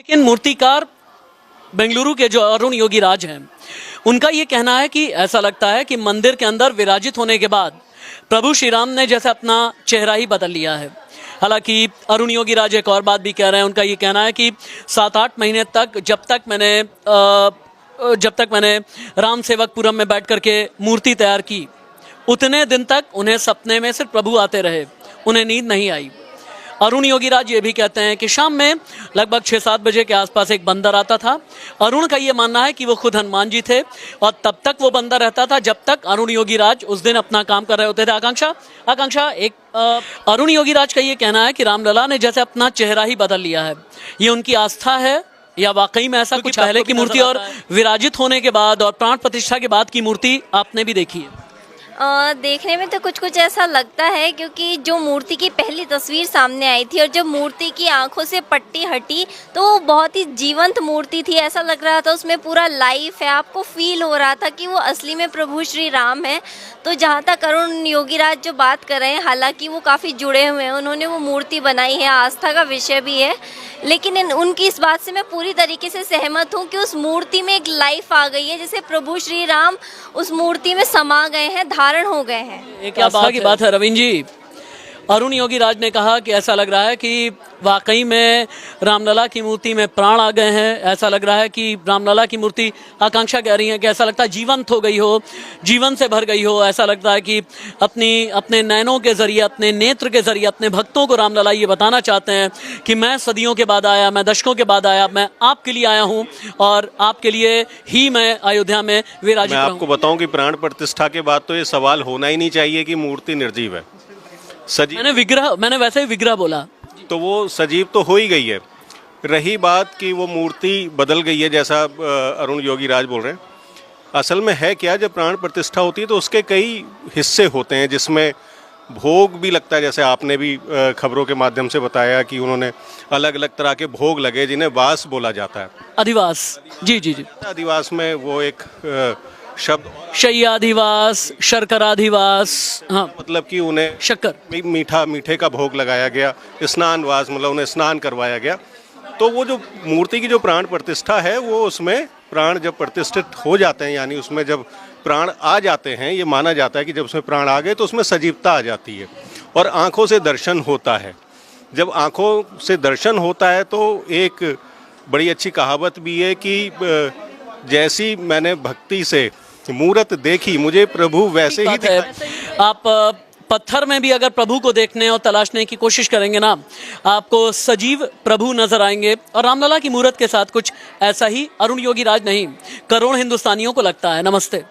लेकिन मूर्तिकार बेंगलुरु के जो अरुण योगी राज हैं, उनका ये कहना है कि ऐसा लगता है कि मंदिर के अंदर विराजित होने के बाद प्रभु श्री राम ने जैसे अपना चेहरा ही बदल लिया है। हालांकि अरुण योगी राज एक और बात भी कह रहे हैं, उनका ये कहना है कि 7-8 महीने तक जब तक मैंने राम सेवकपुरम में बैठ करके मूर्ति तैयार की, उतने दिन तक उन्हें सपने में सिर्फ प्रभु आते रहे, उन्हें नींद नहीं आई। अरुण योगी राज ये भी कहते हैं कि शाम में लगभग 6-7 बजे के आसपास एक बंदर आता था। अरुण का ये मानना है कि वो खुद हनुमान जी थे और तब तक वो बंदर रहता था जब तक अरुण योगी राज उस दिन अपना काम कर रहे होते थे। आकांक्षा अरुण योगी राज का ये कहना है कि रामलला ने जैसे अपना चेहरा ही बदल लिया है। ये उनकी आस्था है या वाकई में ऐसा कुछ? पहले की मूर्ति और विराजित होने के बाद और प्राण प्रतिष्ठा के बाद की मूर्ति आपने भी देखी है? देखने में तो कुछ कुछ ऐसा लगता है, क्योंकि जो मूर्ति की पहली तस्वीर सामने आई थी और जब मूर्ति की आंखों से पट्टी हटी तो वो बहुत ही जीवंत मूर्ति थी। ऐसा लग रहा था उसमें पूरा लाइफ है, आपको फील हो रहा था कि वो असली में प्रभु श्री राम है। तो जहाँ तक अरुण योगी राज जो बात कर रहे हैं, हालांकि वो काफ़ी जुड़े हुए हैं, उन्होंने वो मूर्ति बनाई है, आस्था का विषय भी है, लेकिन उनकी इस बात से मैं पूरी तरीके से सहमत हूँ कि उस मूर्ति में एक लाइफ आ गई है, जैसे प्रभु श्री राम उस मूर्ति में समा गए हैं, धारण हो गए हैं। एक आस्था की बात है रविंद्र जी। अरुण योगी राज ने कहा कि ऐसा लग रहा है कि वाकई में रामलला की मूर्ति में प्राण आ गए हैं। ऐसा लग रहा है कि रामलला की मूर्ति, आकांक्षा कह रही है कि ऐसा लगता है जीवंत हो गई हो, जीवन से भर गई हो। ऐसा लगता है कि अपने नैनों के जरिए, अपने नेत्र के जरिए अपने भक्तों को रामलला ये बताना चाहते हैं कि मैं सदियों के बाद आया, मैं दशकों के बाद आया, मैं आपके लिए आया हूँ और आपके लिए ही मैं अयोध्या में विराजित मैं आपको बताऊं कि प्राण प्रतिष्ठा के बाद तो ये सवाल होना ही नहीं चाहिए कि मूर्ति निर्जीव है, सजीव। मैंने वैसे ही विग्रह बोला, तो वो सजीव तो हो ही गई है। रही बात कि वो मूर्ति बदल गई है, जैसा अरुण योगी राज बोल रहे हैं, असल में है क्या, जब प्राण प्रतिष्ठा होती है तो उसके कई हिस्से होते हैं जिसमें भोग भी लगता है। जैसे आपने भी खबरों के माध्यम से बताया कि उन्होंने अलग अलग तरह के भोग लगे जिन्हें वास बोला जाता है। अधिवास, जी जी जी। अधिवास में वो एक शब्द, शय्याधिवास, शर्कराधिवास, हाँ, मतलब कि उन्हें शक्कर मीठे का भोग लगाया गया। स्नानवास मतलब उन्हें स्नान करवाया गया। तो वो जो मूर्ति की जो प्राण प्रतिष्ठा है, वो उसमें प्राण जब प्रतिष्ठित हो जाते हैं, यानी उसमें जब प्राण आ जाते हैं, ये माना जाता है कि जब उसमें प्राण आ गए तो उसमें सजीवता आ जाती है और आँखों से दर्शन होता है। जब आँखों से दर्शन होता है तो एक बड़ी अच्छी कहावत भी है कि जैसी मैंने भक्ति से मूरत देखी, मुझे प्रभु वैसे ही दिखाई। आप पत्थर में भी अगर प्रभु को देखने और तलाशने की कोशिश करेंगे ना, आपको सजीव प्रभु नजर आएंगे। और रामलला की मूरत के साथ कुछ ऐसा ही अरुण योगी राज नहीं, करोड़ हिंदुस्तानियों को लगता है। नमस्ते।